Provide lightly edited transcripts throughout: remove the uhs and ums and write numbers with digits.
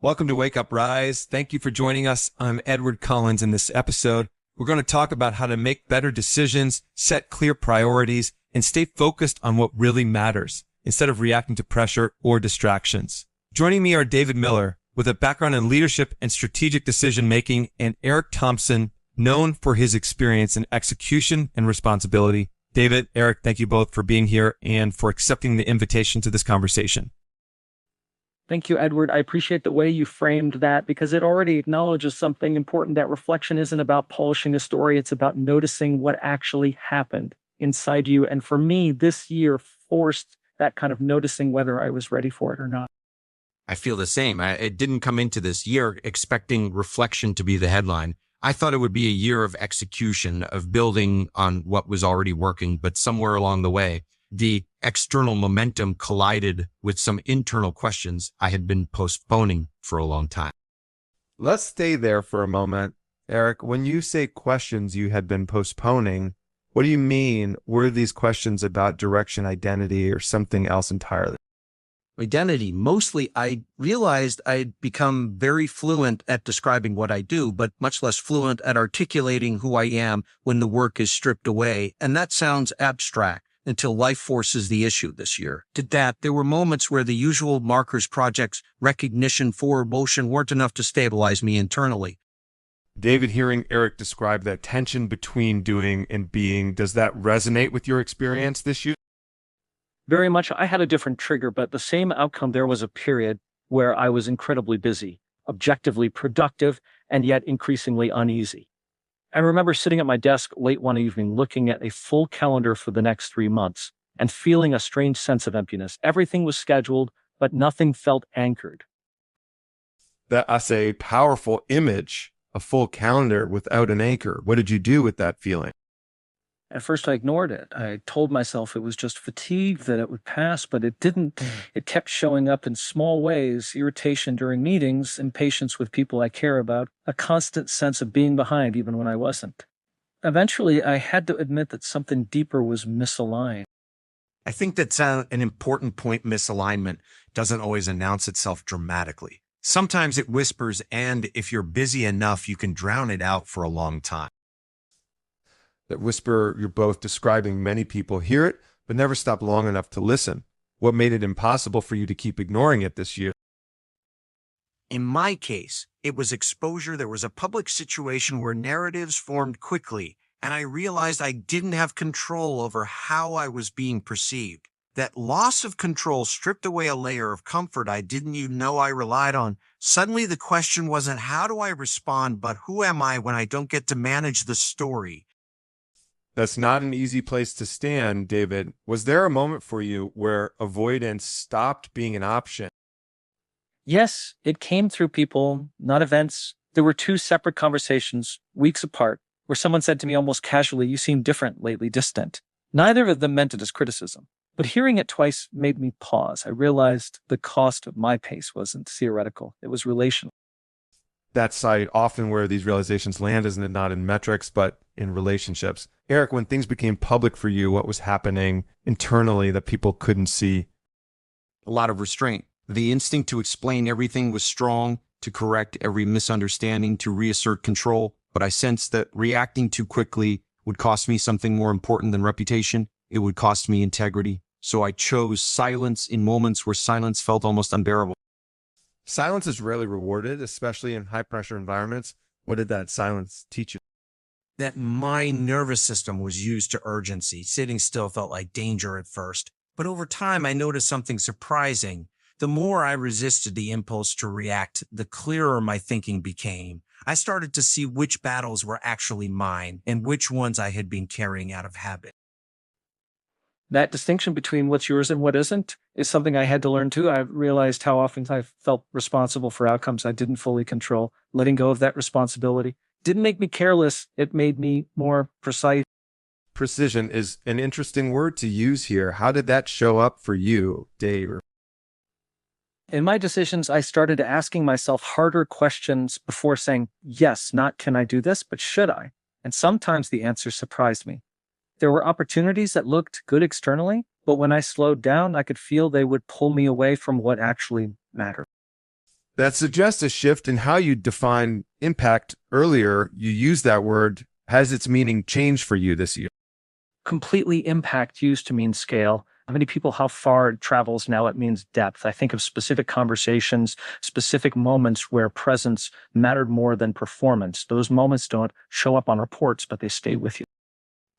Welcome to Wake Up Rise. Thank you for joining us. I'm Edward Collins. In this episode, we're going to talk about how to make better decisions, set clear priorities, and stay focused on what really matters instead of reacting to pressure or distractions. Joining me are David Miller, with a background in leadership and strategic decision-making, and Eric Thompson, known for his experience in execution and responsibility. David, Eric, thank you both for being here and for accepting the invitation to this conversation. Thank you, Edward. I appreciate the way you framed that because it already acknowledges something important, that reflection isn't about polishing a story. It's about noticing what actually happened inside you. And for me, this year forced that kind of noticing whether I was ready for it or not. I feel the same. It didn't come into this year expecting reflection to be the headline. I thought it would be a year of execution, of building on what was already working, but somewhere along the way, the external momentum collided with some internal questions I had been postponing for a long time. Let's stay there for a moment. Eric, when you say questions you had been postponing, what do you mean? Were these questions about direction, identity, or something else entirely? Identity. Mostly, I realized I'd become very fluent at describing what I do, but much less fluent at articulating who I am when the work is stripped away. And that sounds abstract until life forces the issue this year. To that, there were moments where the usual markers, projects, recognition, forward motion weren't enough to stabilize me internally. David, hearing Eric describe that tension between doing and being, does that resonate with your experience this year? Very much. I had a different trigger, but the same outcome. There was a period where I was incredibly busy, objectively productive, and yet increasingly uneasy. I remember sitting at my desk late one evening, looking at a full calendar for the next 3 months and feeling a strange sense of emptiness. Everything was scheduled, but nothing felt anchored. That's a powerful image, a full calendar without an anchor. What did you do with that feeling? At first, I ignored it. I told myself it was just fatigue, that it would pass, but it didn't. It kept showing up in small ways: irritation during meetings, impatience with people I care about, a constant sense of being behind even when I wasn't. Eventually, I had to admit that something deeper was misaligned. I think that's an important point. Misalignment doesn't always announce itself dramatically. Sometimes it whispers, and if you're busy enough, you can drown it out for a long time. That whisper you're both describing, many people hear it, but never stop long enough to listen. What made it impossible for you to keep ignoring it this year? In my case, it was exposure. There was a public situation where narratives formed quickly, and I realized I didn't have control over how I was being perceived. That loss of control stripped away a layer of comfort I didn't even know I relied on. Suddenly, the question wasn't how do I respond, but who am I when I don't get to manage the story? That's not an easy place to stand, David. Was there a moment for you where avoidance stopped being an option? Yes, it came through people, not events. There were 2 separate conversations, weeks apart, where someone said to me almost casually, "You seem different lately, distant." Neither of them meant it as criticism, but hearing it twice made me pause. I realized the cost of my pace wasn't theoretical, it was relational. That site, often where these realizations land, isn't it, not in metrics, but in relationships. Eric, when things became public for you, what was happening internally that people couldn't see? A lot of restraint. The instinct to explain everything was strong, to correct every misunderstanding, to reassert control. But I sensed that reacting too quickly would cost me something more important than reputation. It would cost me integrity. So I chose silence in moments where silence felt almost unbearable. Silence is rarely rewarded, especially in high-pressure environments. What did that silence teach you? That my nervous system was used to urgency. Sitting still felt like danger at first. But over time, I noticed something surprising. The more I resisted the impulse to react, the clearer my thinking became. I started to see which battles were actually mine and which ones I had been carrying out of habit. That distinction between what's yours and what isn't is something I had to learn too. I realized how often I felt responsible for outcomes I didn't fully control. Letting go of that responsibility didn't make me careless. It made me more precise. Precision is an interesting word to use here. How did that show up for you, Dave? In my decisions, I started asking myself harder questions before saying, yes, not can I do this, but should I? And sometimes the answer surprised me. There were opportunities that looked good externally, but when I slowed down, I could feel they would pull me away from what actually mattered. That suggests a shift in how you define impact. Earlier, you used that word. Has its meaning changed for you this year? Completely impact used to mean scale. How many people, how far it travels, now it means depth. I think of specific conversations, specific moments where presence mattered more than performance. Those moments don't show up on reports, but they stay with you.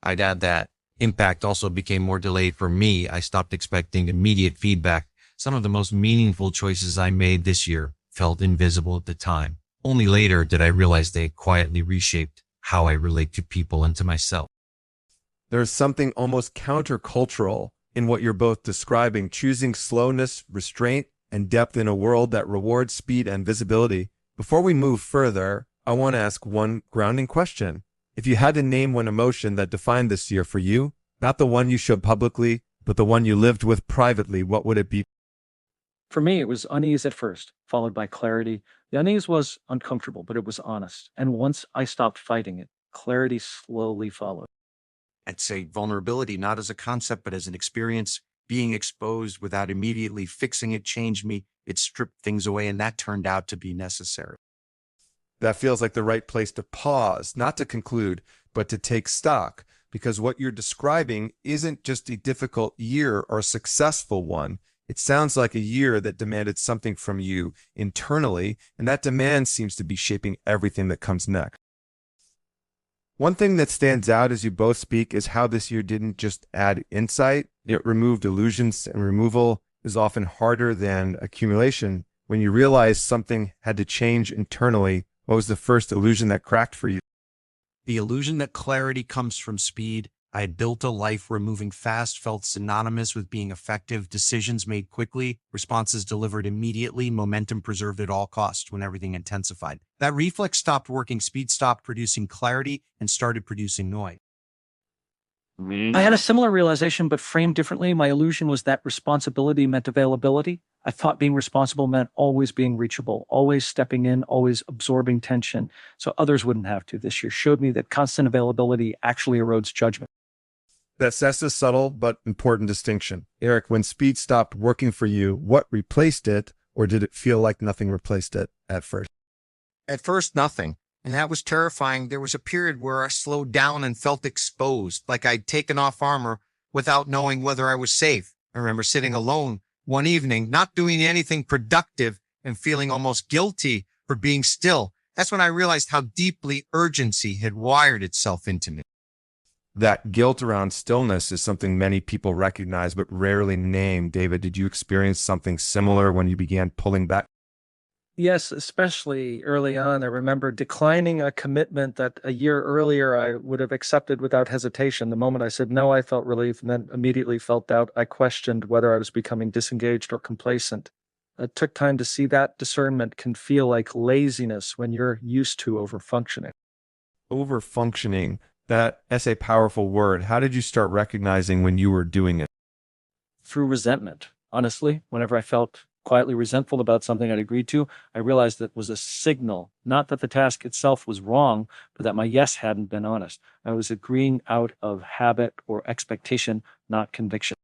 I'd add that impact also became more delayed for me. I stopped expecting immediate feedback. Some of the most meaningful choices I made this year felt invisible at the time. Only later did I realize they quietly reshaped how I relate to people and to myself. There's something almost countercultural in what you're both describing, choosing slowness, restraint, and depth in a world that rewards speed and visibility. Before we move further, I want to ask one grounding question. If you had to name one emotion that defined this year for you, not the one you showed publicly, but the one you lived with privately, what would it be? For me, it was unease at first, followed by clarity. The unease was uncomfortable, but it was honest. And once I stopped fighting it, clarity slowly followed. I'd say vulnerability, not as a concept, but as an experience. Being exposed without immediately fixing it changed me. It stripped things away, and that turned out to be necessary. That feels like the right place to pause, not to conclude, but to take stock, because what you're describing isn't just a difficult year or a successful one. It sounds like a year that demanded something from you internally, and that demand seems to be shaping everything that comes next. One thing that stands out as you both speak is how this year didn't just add insight, it removed illusions, and removal is often harder than accumulation. When you realize something had to change internally, what was the first illusion that cracked for you? The illusion that clarity comes from speed. I had built a life where moving fast felt synonymous with being effective, decisions made quickly, responses delivered immediately, momentum preserved at all costs when everything intensified. That reflex stopped working, speed stopped producing clarity and started producing noise. I had a similar realization, but framed differently. My illusion was that responsibility meant availability. I thought being responsible meant always being reachable, always stepping in, always absorbing tension, so others wouldn't have to. This year showed me that constant availability actually erodes judgment. That's a subtle but important distinction. Eric, when speed stopped working for you, what replaced it, or did it feel like nothing replaced it at first? At first, nothing. And that was terrifying. There was a period where I slowed down and felt exposed, like I'd taken off armor without knowing whether I was safe. I remember sitting alone one evening, not doing anything productive and feeling almost guilty for being still. That's when I realized how deeply urgency had wired itself into me. That guilt around stillness is something many people recognize but rarely name. David, did you experience something similar when you began pulling back? Yes, especially early on. I remember declining a commitment that a year earlier I would have accepted without hesitation. The moment I said no, I felt relief and then immediately felt doubt. I questioned whether I was becoming disengaged or complacent. It took time to see that discernment can feel like laziness when you're used to overfunctioning. Overfunctioning, that's a powerful word. How did you start recognizing when you were doing it? Through resentment. Honestly, whenever I felt quietly resentful about something I'd agreed to, I realized that was a signal, not that the task itself was wrong, but that my yes hadn't been honest. I was agreeing out of habit or expectation, not conviction.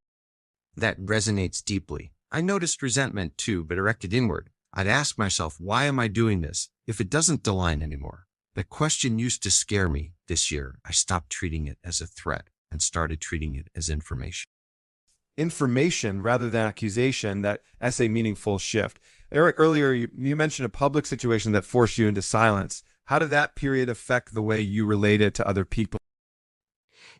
That resonates deeply. I noticed resentment too, but directed inward. I'd ask myself, why am I doing this if it doesn't align anymore? The question used to scare me. This year, I stopped treating it as a threat and started treating it as information. Information rather than accusation, that's a meaningful shift. Eric, earlier you mentioned a public situation that forced you into silence. How did that period affect the way you related to other people?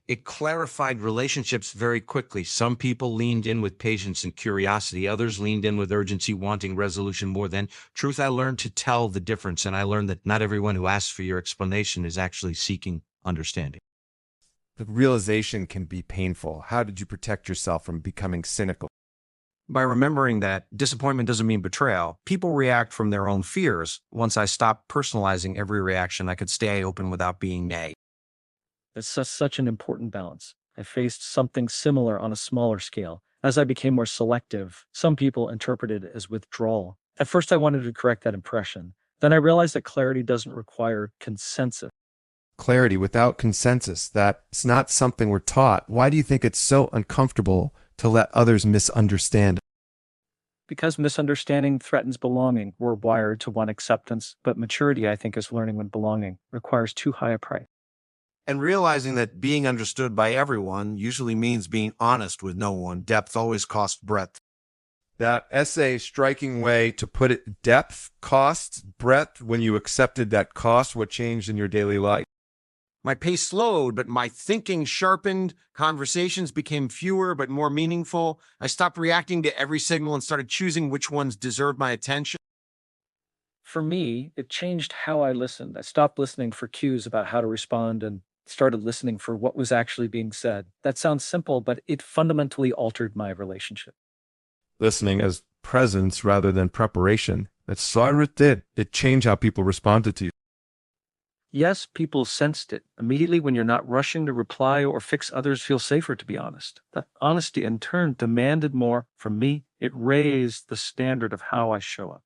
It clarified relationships very quickly. Some people leaned in with patience and curiosity. Others leaned in with urgency, wanting resolution more than truth. I learned to tell the difference, and I learned that not everyone who asks for your explanation is actually seeking understanding. The realization can be painful. How did you protect yourself from becoming cynical? By remembering that disappointment doesn't mean betrayal. People react from their own fears. Once I stopped personalizing every reaction, I could stay open without being nagged. It's such an important balance. I faced something similar on a smaller scale. As I became more selective, some people interpreted it as withdrawal. At first, I wanted to correct that impression. Then I realized that clarity doesn't require consensus. clarity, without consensus, that it's not something we're taught. Why do you think it's so uncomfortable to let others misunderstand? Because misunderstanding threatens belonging. We're wired to want acceptance, but maturity, I think, is learning when belonging requires too high a price. And realizing that being understood by everyone usually means being honest with no one. Depth always costs breadth. That essay, striking way to put it, depth costs breadth. When you accepted that cost, what changed in your daily life? My pace slowed, but my thinking sharpened. Conversations became fewer but more meaningful. I stopped reacting to every signal and started choosing which ones deserved my attention. For me, it changed how I listened. I stopped listening for cues about how to respond and started listening for what was actually being said. That sounds simple, but it fundamentally altered my relationship. Listening as presence rather than preparation. That's so it did. It changed how people responded to you. Yes, people sensed it. Immediately, when you're not rushing to reply or fix, others feel safer to be honest. That honesty, in turn, demanded more from me. It raised the standard of how I show up.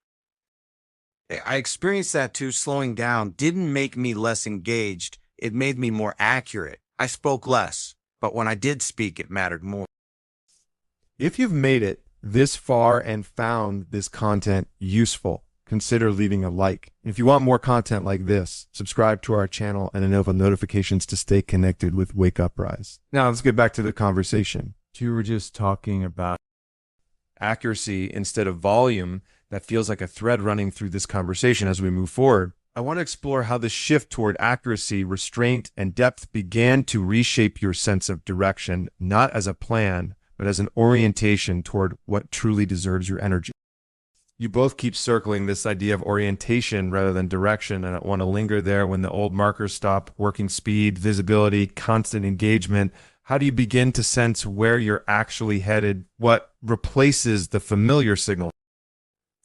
I experienced that too. Slowing down didn't make me less engaged. It made me more accurate. I spoke less, but when I did speak, it mattered more. If you've made it this far and found this content useful, consider leaving a like. If you want more content like this, subscribe to our channel and enable notifications to stay connected with Wake Up Rise. Now let's get back to the conversation. You were just talking about accuracy instead of volume. That feels like a thread running through this conversation as we move forward. I want to explore how the shift toward accuracy, restraint, and depth began to reshape your sense of direction, not as a plan, but as an orientation toward what truly deserves your energy. You both keep circling this idea of orientation rather than direction, and I want to linger there. When the old markers stop working, speed, visibility, constant engagement, how do you begin to sense where you're actually headed? What replaces the familiar signal?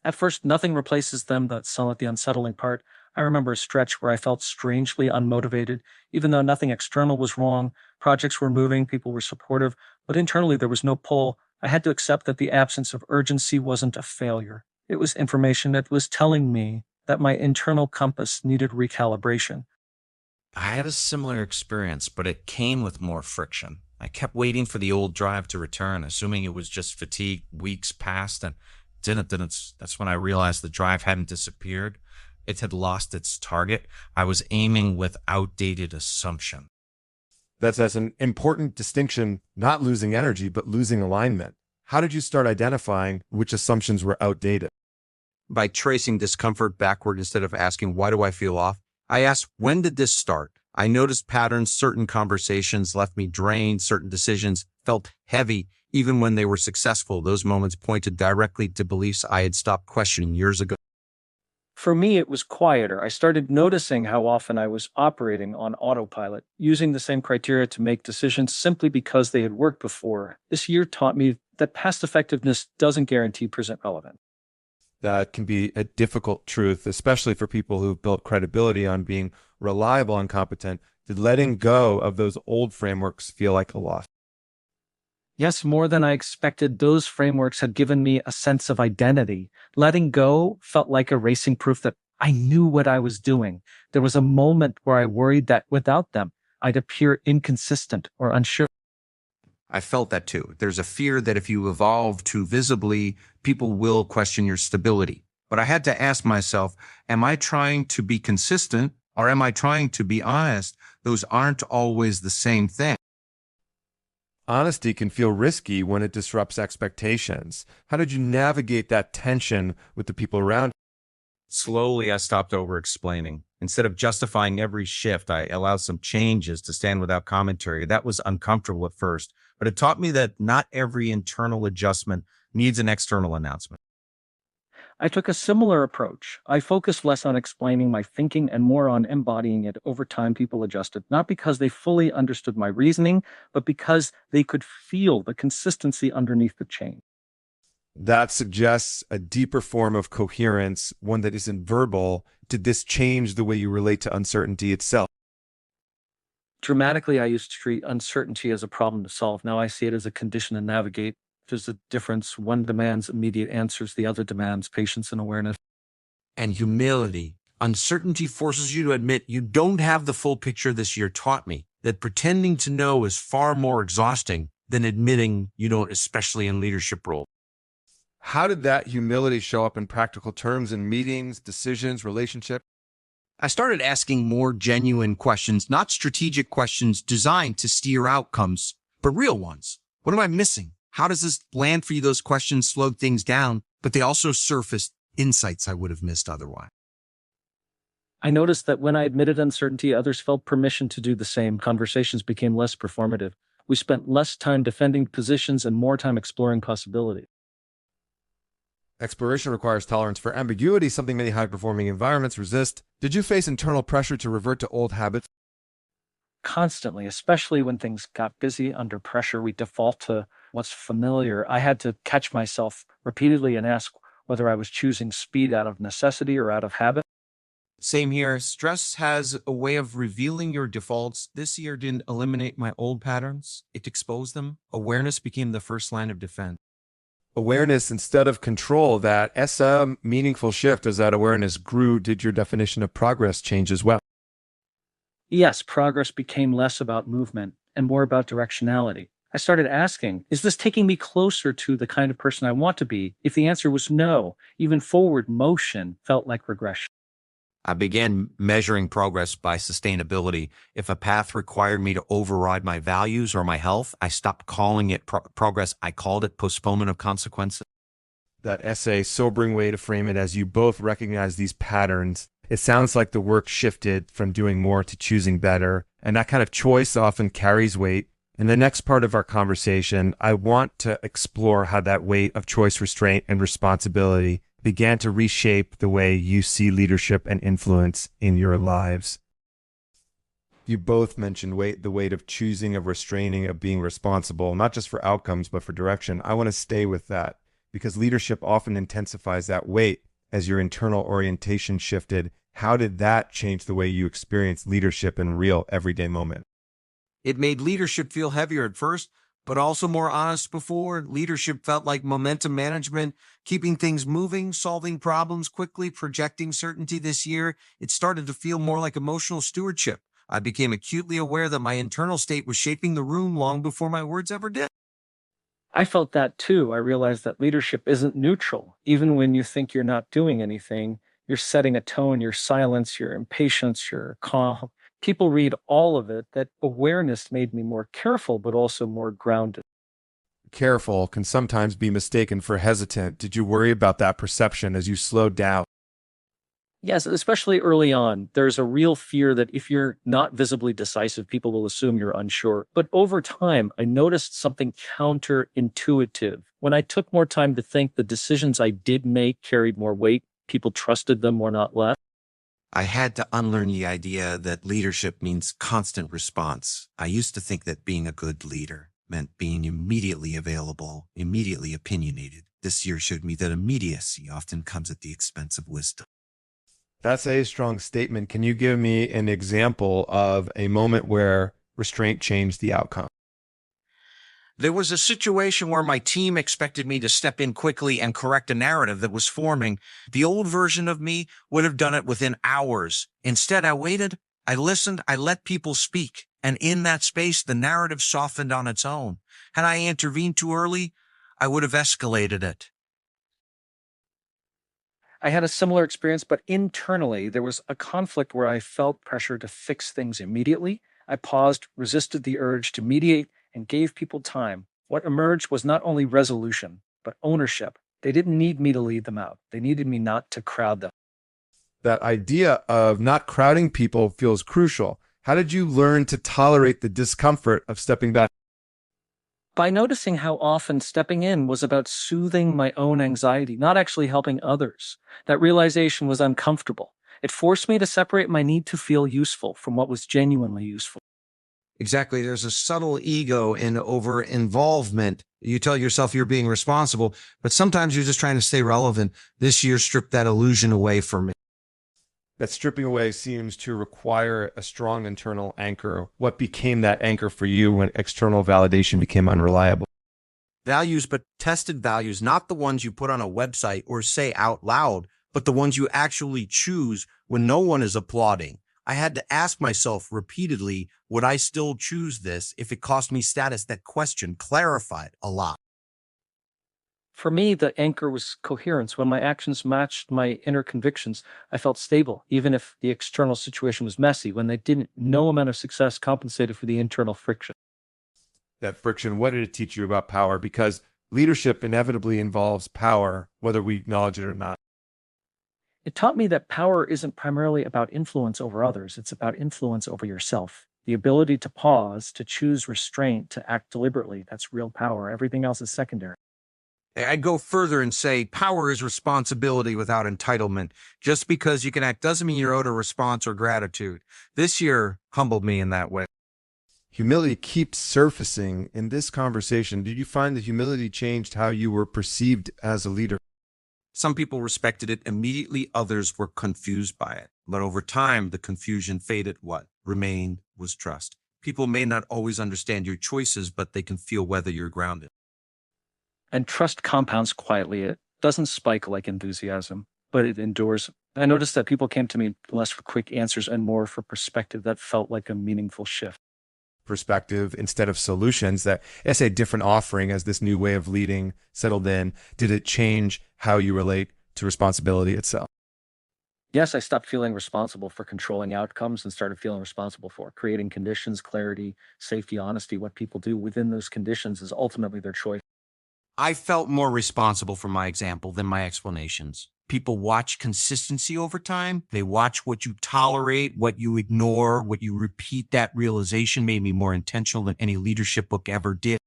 At first, nothing replaces them. That's the unsettling part. I remember a stretch where I felt strangely unmotivated, even though nothing external was wrong. Projects were moving, people were supportive, but internally there was no pull. I had to accept that the absence of urgency wasn't a failure. It was information that was telling me that my internal compass needed recalibration. I had a similar experience, but it came with more friction. I kept waiting for the old drive to return, assuming it was just fatigue. Weeks passed and didn't. That's when I realized the drive hadn't disappeared. It had lost its target. I was aiming with outdated assumption. That's an important distinction, not losing energy, but losing alignment. How did you start identifying which assumptions were outdated? By tracing discomfort backward instead of asking, why do I feel off? I asked, when did this start? I noticed patterns. Certain conversations left me drained. Certain decisions felt heavy, even when they were successful. Those moments pointed directly to beliefs I had stopped questioning years ago. For me, it was quieter. I started noticing how often I was operating on autopilot, using the same criteria to make decisions simply because they had worked before. This year taught me that past effectiveness doesn't guarantee present relevance. That can be a difficult truth, especially for people who've built credibility on being reliable and competent. Did letting go of those old frameworks feel like a loss? Yes, more than I expected. Those frameworks had given me a sense of identity. Letting go felt like erasing proof that I knew what I was doing. There was a moment where I worried that without them, I'd appear inconsistent or unsure. I felt that too. There's a fear that if you evolve too visibly, people will question your stability. But I had to ask myself, am I trying to be consistent or am I trying to be honest? Those aren't always the same thing. Honesty can feel risky when it disrupts expectations. How did you navigate that tension with the people around you? Slowly, I stopped over-explaining. Instead of justifying every shift, I allowed some changes to stand without commentary. That was uncomfortable at first, but it taught me that not every internal adjustment needs an external announcement. I took a similar approach. I focused less on explaining my thinking and more on embodying it. Over time, people adjusted, not because they fully understood my reasoning, but because they could feel the consistency underneath the change. That suggests a deeper form of coherence, one that isn't verbal. Did this change the way you relate to uncertainty itself? Dramatically, I used to treat uncertainty as a problem to solve. Now I see it as a condition to navigate. There's a difference. One demands immediate answers, the other demands patience and awareness. And humility. Uncertainty forces you to admit you don't have the full picture. This year taught me that pretending to know is far more exhausting than admitting you don't, especially in leadership roles. How did that humility show up in practical terms in meetings, decisions, relationship? I started asking more genuine questions, not strategic questions designed to steer outcomes, but real ones. What am I missing? How does this land for you? Those questions slowed things down, but they also surfaced insights I would have missed otherwise. I noticed that when I admitted uncertainty, others felt permission to do the same. Conversations became less performative. We spent less time defending positions and more time exploring possibilities. Exploration requires tolerance for ambiguity, something many high-performing environments resist. Did you face internal pressure to revert to old habits? Constantly, especially when things got busy under pressure, we default to what's familiar. I had to catch myself repeatedly and ask whether I was choosing speed out of necessity or out of habit. Same here. Stress has a way of revealing your defaults. This year didn't eliminate my old patterns. It exposed them. Awareness became the first line of defense. Awareness instead of control, that's a meaningful shift. As that awareness grew, did your definition of progress change as well? Yes, progress became less about movement and more about directionality. I started asking, is this taking me closer to the kind of person I want to be? If the answer was no, even forward motion felt like regression. I began measuring progress by sustainability. If a path required me to override my values or my health, I stopped calling it progress. I called it postponement of consequences. That essay, sobering way to frame it, as you both recognize these patterns. It sounds like the work shifted from doing more to choosing better, and that kind of choice often carries weight. In the next part of our conversation, I want to explore how that weight of choice, restraint, and responsibility began to reshape the way you see leadership and influence in your lives. You both mentioned the weight of choosing, of restraining, of being responsible, not just for outcomes, but for direction. I want to stay with that because leadership often intensifies that weight as your internal orientation shifted. How did that change the way you experience leadership in real everyday moment? It made leadership feel heavier at first, but also more honest. Before, leadership felt like momentum management, keeping things moving, solving problems quickly, projecting certainty. This year, it started to feel more like emotional stewardship. I became acutely aware that my internal state was shaping the room long before my words ever did. I felt that too. I realized that leadership isn't neutral. Even when you think you're not doing anything, you're setting a tone, your silence, your impatience, your calm. People read all of it. That awareness made me more careful, but also more grounded. Careful can sometimes be mistaken for hesitant. Did you worry about that perception as you slowed down? Yes, especially early on, there's a real fear that if you're not visibly decisive, people will assume you're unsure. But over time, I noticed something counterintuitive. When I took more time to think, the decisions I did make carried more weight. People trusted them more, not less. I had to unlearn the idea that leadership means constant response. I used to think that being a good leader meant being immediately available, immediately opinionated. This year showed me that immediacy often comes at the expense of wisdom. That's a strong statement. Can you give me an example of a moment where restraint changed the outcome? There was a situation where my team expected me to step in quickly and correct a narrative that was forming. The old version of me would have done it within hours. Instead, I waited, I listened, I let people speak. And in that space, the narrative softened on its own. Had I intervened too early, I would have escalated it. I had a similar experience, but internally, there was a conflict where I felt pressure to fix things immediately. I paused, resisted the urge to mediate, and gave people time. What emerged was not only resolution, but ownership. They didn't need me to lead them out. They needed me not to crowd them. That idea of not crowding people feels crucial. How did you learn to tolerate the discomfort of stepping back? By noticing how often stepping in was about soothing my own anxiety, not actually helping others. That realization was uncomfortable. It forced me to separate my need to feel useful from what was genuinely useful. Exactly. There's a subtle ego in over-involvement. You tell yourself you're being responsible, but sometimes you're just trying to stay relevant. This year stripped that illusion away from me. That stripping away seems to require a strong internal anchor. What became that anchor for you when external validation became unreliable? Values, but tested values, not the ones you put on a website or say out loud, but the ones you actually choose when no one is applauding. I had to ask myself repeatedly, would I still choose this if it cost me status? That question clarified a lot. For me, the anchor was coherence. When my actions matched my inner convictions, I felt stable, even if the external situation was messy. When they didn't, no amount of success compensated for the internal friction. That friction, what did it teach you about power? Because leadership inevitably involves power, whether we acknowledge it or not. It taught me that power isn't primarily about influence over others, it's about influence over yourself. The ability to pause, to choose restraint, to act deliberately, that's real power. Everything else is secondary. I'd go further and say power is responsibility without entitlement. Just because you can act doesn't mean you're owed a response or gratitude. This year humbled me in that way. Humility keeps surfacing in this conversation. Did you find that humility changed how you were perceived as a leader? Some people respected it immediately, others were confused by it. But over time, the confusion faded. What remained was trust. People may not always understand your choices, but they can feel whether you're grounded. And trust compounds quietly. It doesn't spike like enthusiasm, but it endures. I noticed that people came to me less for quick answers and more for perspective. That felt like a meaningful shift. Perspective instead of solutions, that as a different offering as this new way of leading settled in, did it change how you relate to responsibility itself? Yes, I stopped feeling responsible for controlling outcomes and started feeling responsible for creating conditions, clarity, safety, honesty. What people do within those conditions is ultimately their choice. I felt more responsible for my example than my explanations. People watch consistency over time. They watch what you tolerate, what you ignore, what you repeat. That realization made me more intentional than any leadership book ever did.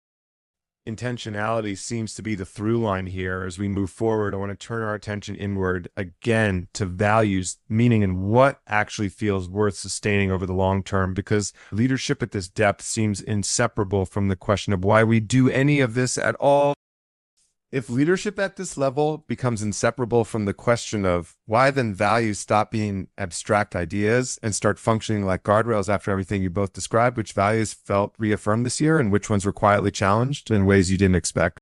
Intentionality seems to be the through line here as we move forward. I want to turn our attention inward again to values, meaning, and what actually feels worth sustaining over the long term, because leadership at this depth seems inseparable from the question of why we do any of this at all. If leadership at this level becomes inseparable from the question of why, then values stop being abstract ideas and start functioning like guardrails after everything you both described. Which values felt reaffirmed this year and which ones were quietly challenged in ways you didn't expect?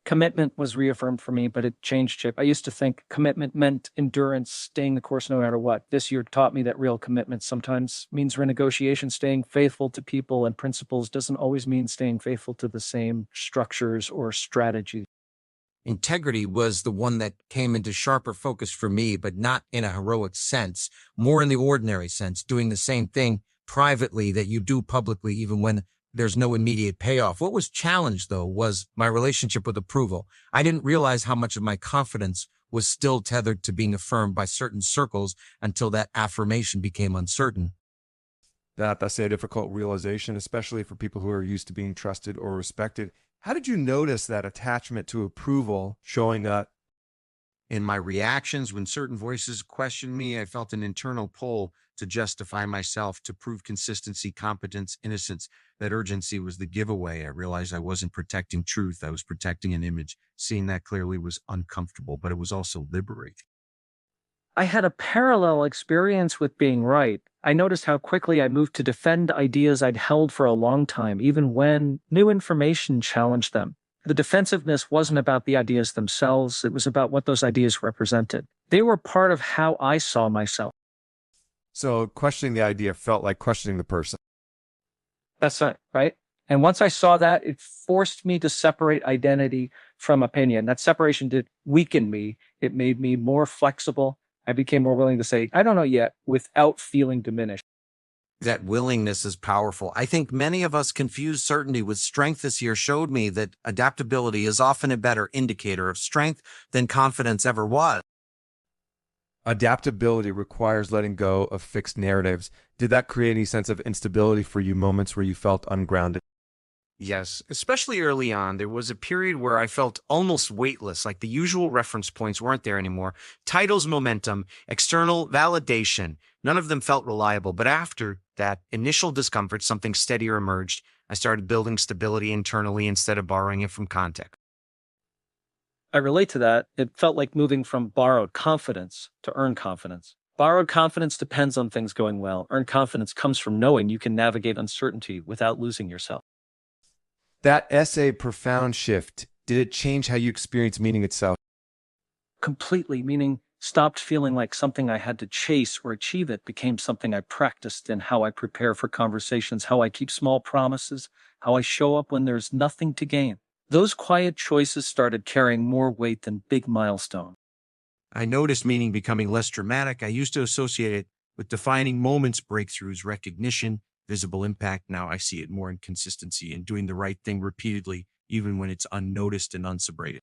Commitment was reaffirmed for me, but it changed, Chip. I used to think commitment meant endurance, staying the course no matter what. This year taught me that real commitment sometimes means renegotiation. Staying faithful to people and principles doesn't always mean staying faithful to the same structures or strategies. Integrity was the one that came into sharper focus for me, but not in a heroic sense, more in the ordinary sense, doing the same thing privately that you do publicly, even when there's no immediate payoff. What was challenged, though, was my relationship with approval. I didn't realize how much of my confidence was still tethered to being affirmed by certain circles until that affirmation became uncertain. That's a difficult realization, especially for people who are used to being trusted or respected. How did you notice that attachment to approval showing up? In my reactions, when certain voices questioned me, I felt an internal pull to justify myself, to prove consistency, competence, innocence. That urgency was the giveaway. I realized I wasn't protecting truth. I was protecting an image. Seeing that clearly was uncomfortable, but it was also liberating. I had a parallel experience with being right. I noticed how quickly I moved to defend ideas I'd held for a long time, even when new information challenged them. The defensiveness wasn't about the ideas themselves, it was about what those ideas represented. They were part of how I saw myself. So questioning the idea felt like questioning the person. That's right. And once I saw that, it forced me to separate identity from opinion. That separation did weaken me. It made me more flexible. I became more willing to say, I don't know yet, without feeling diminished. That willingness is powerful. I think many of us confuse certainty with strength. This year showed me that adaptability is often a better indicator of strength than confidence ever was. Adaptability requires letting go of fixed narratives. Did that create any sense of instability for you, moments where you felt ungrounded? Yes, especially early on, there was a period where I felt almost weightless, like the usual reference points weren't there anymore. Titles, momentum, external validation, none of them felt reliable. But after that initial discomfort, something steadier emerged. I started building stability internally instead of borrowing it from context. I relate to that. It felt like moving from borrowed confidence to earned confidence. Borrowed confidence depends on things going well. Earned confidence comes from knowing you can navigate uncertainty without losing yourself. That essay, profound shift, did it change how you experience meaning itself? Completely, meaning stopped feeling like something I had to chase or achieve. It became something I practiced in how I prepare for conversations, how I keep small promises, how I show up when there's nothing to gain. Those quiet choices started carrying more weight than big milestones. I noticed meaning becoming less dramatic. I used to associate it with defining moments, breakthroughs, recognition, visible impact. Now I see it more in consistency and doing the right thing repeatedly, even when it's unnoticed and unsubrated.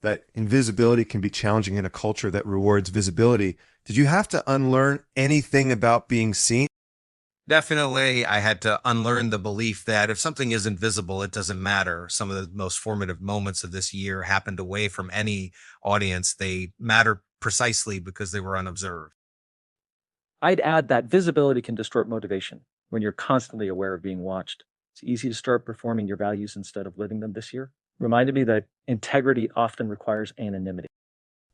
That invisibility can be challenging in a culture that rewards visibility. Did you have to unlearn anything about being seen? Definitely, I had to unlearn the belief that if something isn't visible, it doesn't matter. Some of the most formative moments of this year happened away from any audience. They matter precisely because they were unobserved. I'd add that visibility can distort motivation when you're constantly aware of being watched. It's easy to start performing your values instead of living them this year. Reminded me that integrity often requires anonymity.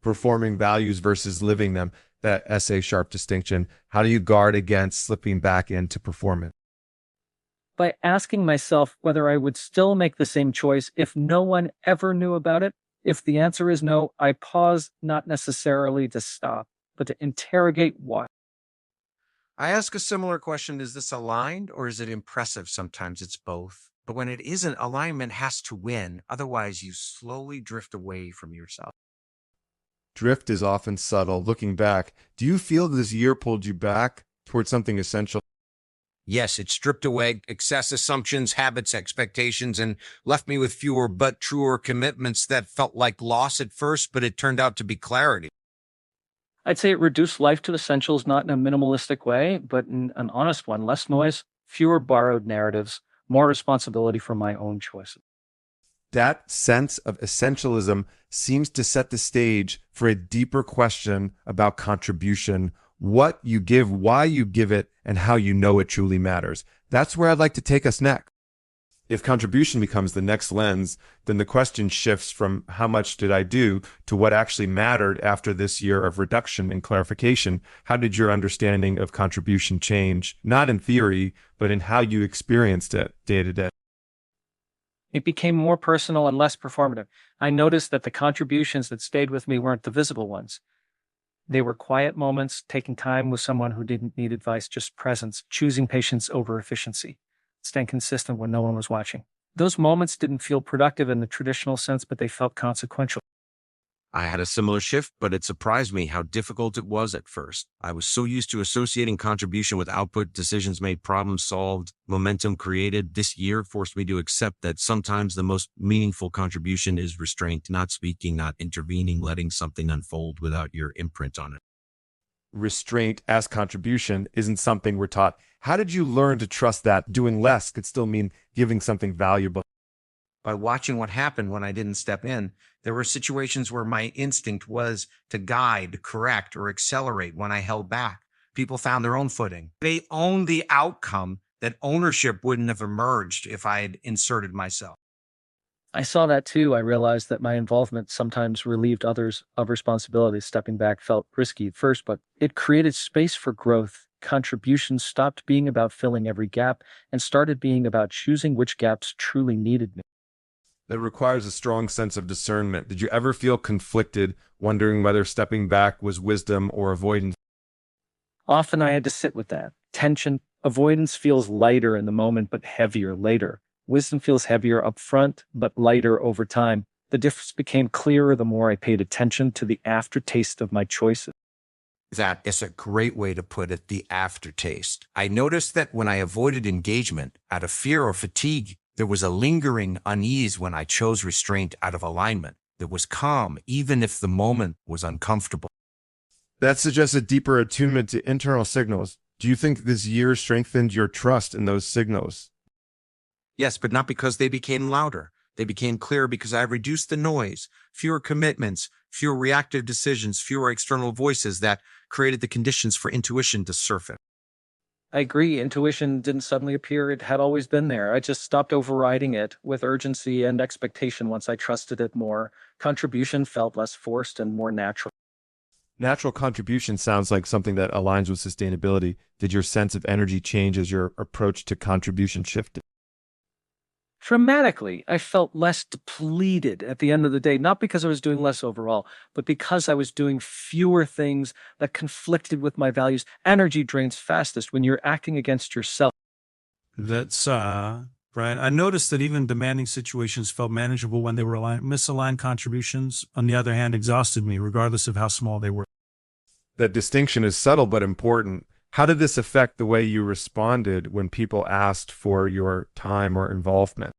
Performing values versus living them, that essay sharp distinction. How do you guard against slipping back into performance? By asking myself whether I would still make the same choice if no one ever knew about it. If the answer is no, I pause, not necessarily to stop, but to interrogate why. I ask a similar question: is this aligned or is it impressive? Sometimes it's both. But when it isn't, alignment has to win. Otherwise, you slowly drift away from yourself. Drift is often subtle. Looking back, do you feel this year pulled you back towards something essential? Yes, it stripped away excess assumptions, habits, expectations, and left me with fewer but truer commitments that felt like loss at first, but it turned out to be clarity. I'd say it reduced life to essentials, not in a minimalistic way, but in an honest one. Less noise, fewer borrowed narratives, more responsibility for my own choices. That sense of essentialism seems to set the stage for a deeper question about contribution, what you give, why you give it, and how you know it truly matters. That's where I'd like to take us next. If contribution becomes the next lens, then the question shifts from how much did I do to what actually mattered after this year of reduction and clarification. How did your understanding of contribution change, not in theory, but in how you experienced it day to day? It became more personal and less performative. I noticed that the contributions that stayed with me weren't the visible ones. They were quiet moments, taking time with someone who didn't need advice, just presence, choosing patience over efficiency, staying consistent when no one was watching. Those moments didn't feel productive in the traditional sense, but they felt consequential. I had a similar shift, but it surprised me how difficult it was at first. I was so used to associating contribution with output, decisions made, problems solved, momentum created. This year forced me to accept that sometimes the most meaningful contribution is restraint, not speaking, not intervening, letting something unfold without your imprint on it. Restraint as contribution isn't something we're taught. How did you learn to trust that doing less could still mean giving something valuable? By watching what happened when I didn't step in, there were situations where my instinct was to guide, correct, or accelerate when I held back. People found their own footing. They owned the outcome. That ownership wouldn't have emerged if I had inserted myself. I saw that too. I realized that my involvement sometimes relieved others of responsibility. Stepping back felt risky at first, but it created space for growth. Contributions stopped being about filling every gap and started being about choosing which gaps truly needed me. That requires a strong sense of discernment. Did you ever feel conflicted, wondering whether stepping back was wisdom or avoidance? Often I had to sit with that tension. Avoidance feels lighter in the moment, but heavier later. Wisdom feels heavier up front, but lighter over time. The difference became clearer the more I paid attention to the aftertaste of my choices. That is a great way to put it, the aftertaste. I noticed that when I avoided engagement out of fear or fatigue, there was a lingering unease. When I chose restraint out of alignment, there was calm, even if the moment was uncomfortable. That suggests a deeper attunement to internal signals. Do you think this year strengthened your trust in those signals? Yes, but not because they became louder. They became clearer because I reduced the noise, fewer commitments, fewer reactive decisions, fewer external voices that created the conditions for intuition to surface. I agree. Intuition didn't suddenly appear. It had always been there. I just stopped overriding it with urgency and expectation once I trusted it more. Contribution felt less forced and more natural. Natural contribution sounds like something that aligns with sustainability. Did your sense of energy change as your approach to contribution shifted? Dramatically, I felt less depleted at the end of the day, not because I was doing less overall, but because I was doing fewer things that conflicted with my values. Energy drains fastest when you're acting against yourself. That's right. I noticed that even demanding situations felt manageable when they were misaligned contributions. On the other hand, exhausted me, regardless of how small they were. That distinction is subtle but important. How did this affect the way you responded when people asked for your time or involvement?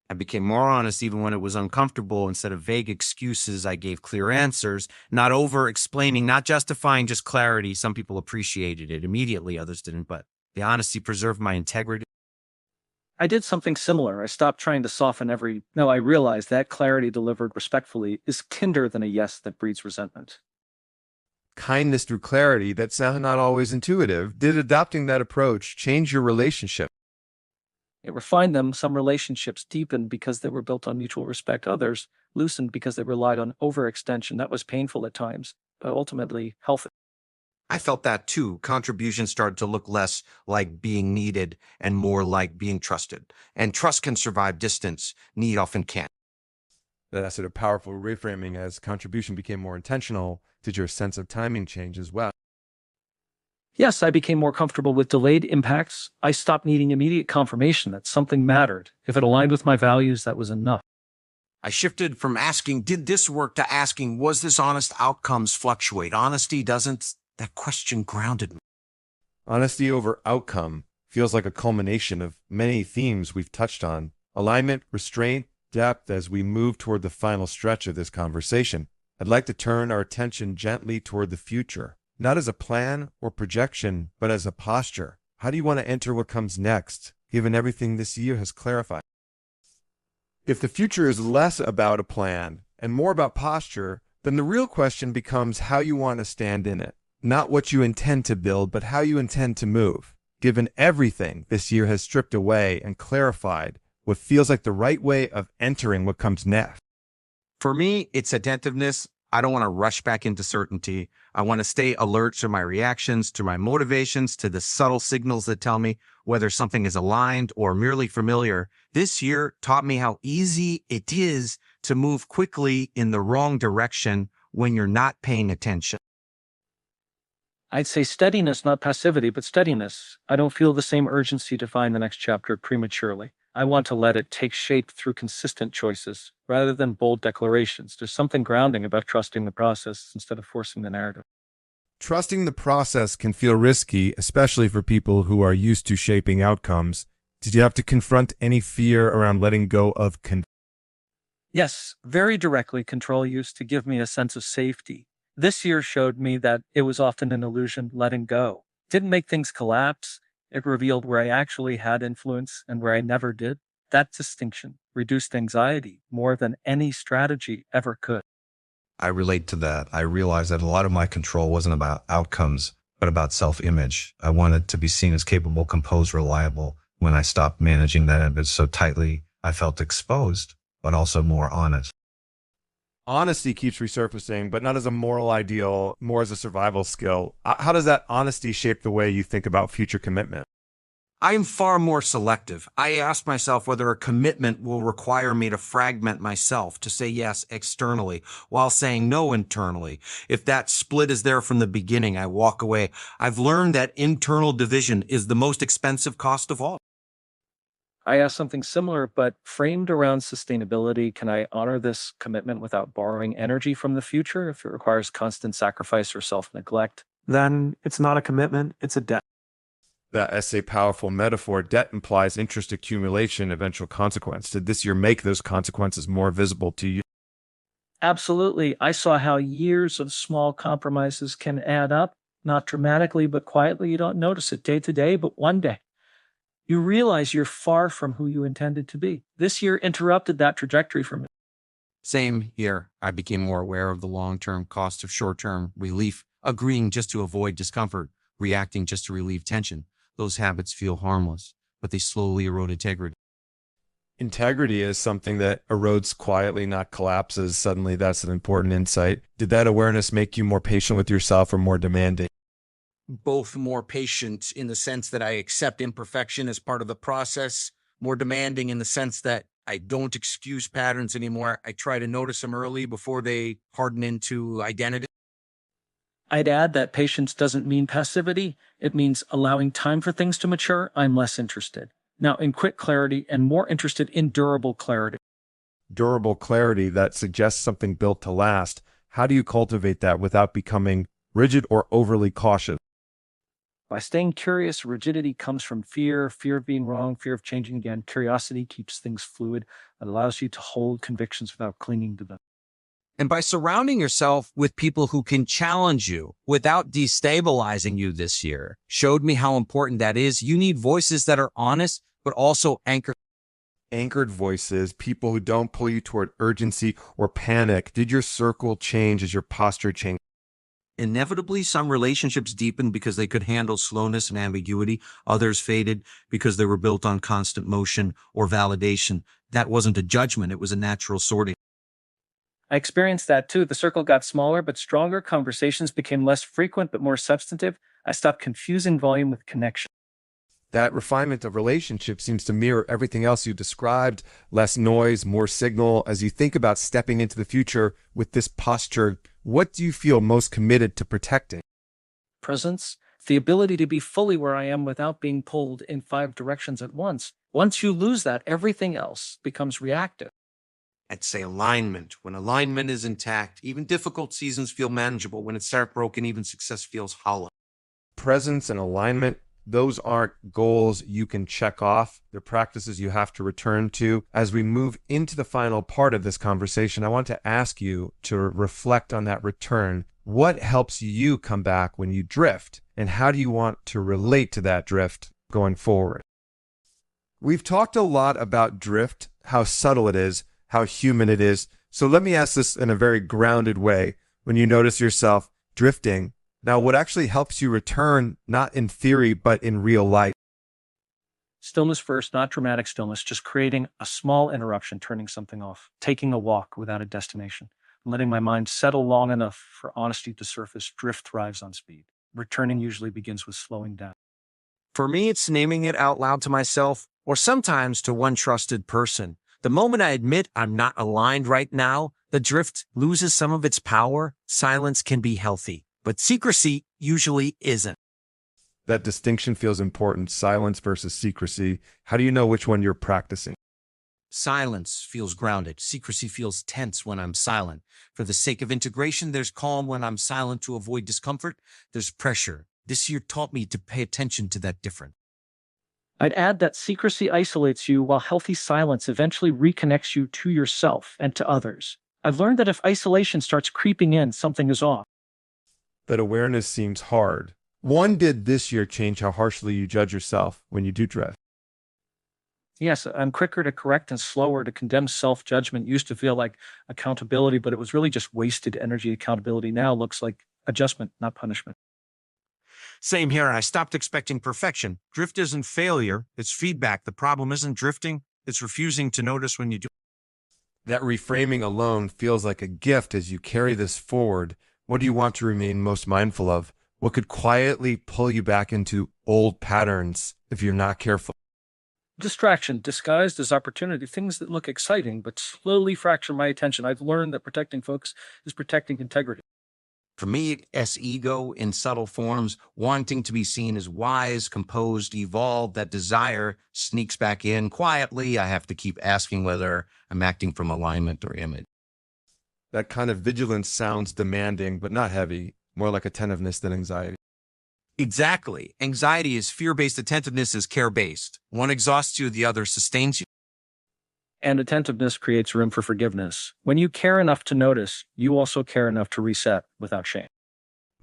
I became more honest even when it was uncomfortable. Instead of vague excuses, I gave clear answers, not over explaining, not justifying, just clarity. Some people appreciated it immediately, others didn't, but the honesty preserved my integrity. I did something similar. I stopped trying to soften every no. I realized that clarity delivered respectfully is kinder than a yes that breeds resentment. Kindness through clarity, that's not always intuitive. Did adopting that approach change your relationship? It refined them. Some relationships deepened because they were built on mutual respect. Others loosened because they relied on overextension. That was painful at times, but ultimately healthy. I felt that too. Contributions started to look less like being needed and more like being trusted. And trust can survive distance. Need often can't. That's sort of powerful reframing. As contribution became more intentional, did your sense of timing change as well? Yes, I became more comfortable with delayed impacts. I stopped needing immediate confirmation that something mattered. If it aligned with my values, that was enough. I shifted from asking, did this work, to asking, was this honest? Outcomes fluctuate. Honesty doesn't. That question grounded me. Honesty over outcome feels like a culmination of many themes we've touched on. Alignment, restraint, depth. As we move toward the final stretch of this conversation, I'd like to turn our attention gently toward the future, not as a plan or projection, but as a posture. How do you want to enter what comes next, given everything this year has clarified? If the future is less about a plan and more about posture, then the real question becomes how you want to stand in it. Not what you intend to build, but how you intend to move. Given everything this year has stripped away and clarified what feels like the right way of entering what comes next. For me, it's attentiveness. I don't want to rush back into certainty. I want to stay alert to my reactions, to my motivations, to the subtle signals that tell me whether something is aligned or merely familiar. This year taught me how easy it is to move quickly in the wrong direction when you're not paying attention. I'd say steadiness, not passivity, but steadiness. I don't feel the same urgency to find the next chapter prematurely. I want to let it take shape through consistent choices rather than bold declarations. There's something grounding about trusting the process instead of forcing the narrative. Trusting the process can feel risky, especially for people who are used to shaping outcomes. Did you have to confront any fear around letting go of control? Yes, very directly, control used to give me a sense of safety. This year showed me that it was often an illusion. Letting go didn't make things collapse. It revealed where I actually had influence and where I never did. That distinction reduced anxiety more than any strategy ever could. I relate to that. I realized that a lot of my control wasn't about outcomes, but about self-image. I wanted to be seen as capable, composed, reliable. When I stopped managing that image so tightly, I felt exposed, but also more honest. Honesty keeps resurfacing, but not as a moral ideal, more as a survival skill. How does that honesty shape the way you think about future commitment? I am far more selective. I ask myself whether a commitment will require me to fragment myself, to say yes externally while saying no internally. If that split is there from the beginning, I walk away. I've learned that internal division is the most expensive cost of all. I asked something similar, but framed around sustainability. Can I honor this commitment without borrowing energy from the future? If it requires constant sacrifice or self-neglect, then it's not a commitment, it's a debt. That's a powerful metaphor. Debt implies interest accumulation, eventual consequence. Did this year make those consequences more visible to you? Absolutely. I saw how years of small compromises can add up, not dramatically, but quietly. You don't notice it day to day, but one day you realize you're far from who you intended to be. This year interrupted that trajectory for me. Same here. I became more aware of the long-term cost of short-term relief, agreeing just to avoid discomfort, reacting just to relieve tension. Those habits feel harmless, but they slowly erode integrity. Integrity is something that erodes quietly, not collapses. Suddenly, that's an important insight. Did that awareness make you more patient with yourself or more demanding? Both more patient in the sense that I accept imperfection as part of the process, more demanding in the sense that I don't excuse patterns anymore. I try to notice them early before they harden into identity. I'd add that patience doesn't mean passivity. It means allowing time for things to mature. I'm less interested now in quick clarity and more interested in durable clarity. Durable clarity that suggests something built to last. How do you cultivate that without becoming rigid or overly cautious? By staying curious, rigidity comes from fear of being wrong, fear of changing again. Curiosity keeps things fluid. It allows you to hold convictions without clinging to them. And by surrounding yourself with people who can challenge you without destabilizing you this year showed me how important that is. You need voices that are honest, but also anchored. Anchored voices, people who don't pull you toward urgency or panic. Did your circle change as your posture changed? Inevitably, some relationships deepened because they could handle slowness and ambiguity. Others faded because they were built on constant motion or validation. That wasn't a judgment. It was a natural sorting. I experienced that too. The circle got smaller but stronger. Conversations became less frequent but more substantive. I stopped confusing volume with connection. That refinement of relationship seems to mirror everything else you described. Less noise, more signal. As you think about stepping into the future with this posture, what do you feel most committed to protecting? Presence, the ability to be fully where I am without being pulled in 5 directions at once. Once you lose that, everything else becomes reactive. I'd say alignment. When alignment is intact, even difficult seasons feel manageable. When it's broken, even success feels hollow. Presence and alignment, those aren't goals you can check off. They're practices you have to return to. As we move into the final part of this conversation, I want to ask you to reflect on that return. What helps you come back when you drift? And how do you want to relate to that drift going forward? We've talked a lot about drift, how subtle it is, how human it is. So let me ask this in a very grounded way. When you notice yourself drifting, now what actually helps you return, not in theory, but in real life? Stillness first, not dramatic stillness, just creating a small interruption, turning something off, taking a walk without a destination, letting my mind settle long enough for honesty to surface. Drift thrives on speed. Returning usually begins with slowing down. For me, it's naming it out loud to myself or sometimes to one trusted person. The moment I admit I'm not aligned right now, the drift loses some of its power. Silence can be healthy, but secrecy usually isn't. That distinction feels important, silence versus secrecy. How do you know which one you're practicing? Silence feels grounded. Secrecy feels tense when I'm silent. For the sake of integration, there's calm when I'm silent to avoid discomfort. There's pressure. This year taught me to pay attention to that difference. I'd add that secrecy isolates you while healthy silence eventually reconnects you to yourself and to others. I've learned that if isolation starts creeping in, something is off. That awareness seems hard. One, did this year change how harshly you judge yourself when you do drift? Yes, I'm quicker to correct and slower to condemn. Self-judgment used to feel like accountability, but it was really just wasted energy. Accountability now looks like adjustment, not punishment. Same here. I stopped expecting perfection. Drift isn't failure. It's feedback. The problem isn't drifting. It's refusing to notice when you do. That reframing alone feels like a gift as you carry this forward. What do you want to remain most mindful of? What could quietly pull you back into old patterns if you're not careful? Distraction disguised as opportunity, things that look exciting but slowly fracture my attention. I've learned that protecting focus is protecting integrity. For me, it's ego in subtle forms, wanting to be seen as wise, composed, evolved. That desire sneaks back in quietly. I have to keep asking whether I'm acting from alignment or image. That kind of vigilance sounds demanding, but not heavy, more like attentiveness than anxiety. Exactly. Anxiety is fear-based. Attentiveness is care-based. One exhausts you, the other sustains you. And attentiveness creates room for forgiveness. When you care enough to notice, you also care enough to reset without shame.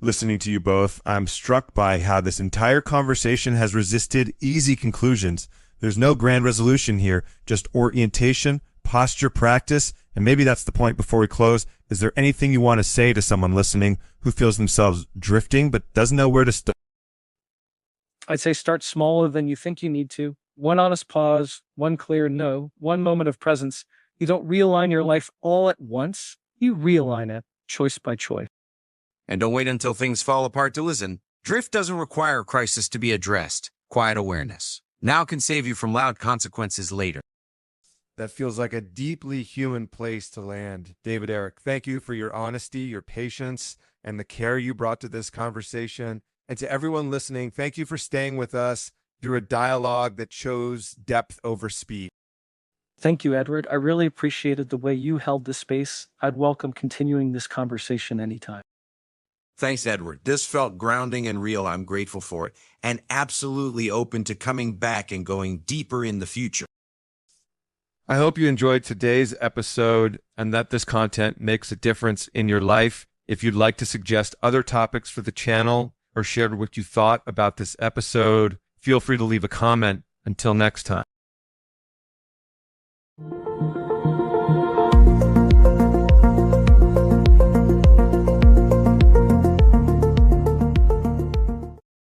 Listening to you both, I'm struck by how this entire conversation has resisted easy conclusions. There's no grand resolution here, just orientation, posture practice, and maybe that's the point before we close. Is there anything you want to say to someone listening who feels themselves drifting but doesn't know where to start? I'd say start smaller than you think you need to. One honest pause, one clear no, one moment of presence. You don't realign your life all at once. You realign it choice by choice. And don't wait until things fall apart to listen. Drift doesn't require a crisis to be addressed. Quiet awareness. now can save you from loud consequences later. That feels like a deeply human place to land. David, Eric, thank you for your honesty, your patience, and the care you brought to this conversation. And to everyone listening, thank you for staying with us through a dialogue that chose depth over speed. Thank you, Edward. I really appreciated the way you held this space. I'd welcome continuing this conversation anytime. Thanks, Edward. This felt grounding and real. I'm grateful for it, and absolutely open to coming back and going deeper in the future. I hope you enjoyed today's episode and that this content makes a difference in your life. If you'd like to suggest other topics for the channel or share what you thought about this episode, feel free to leave a comment. Until next time.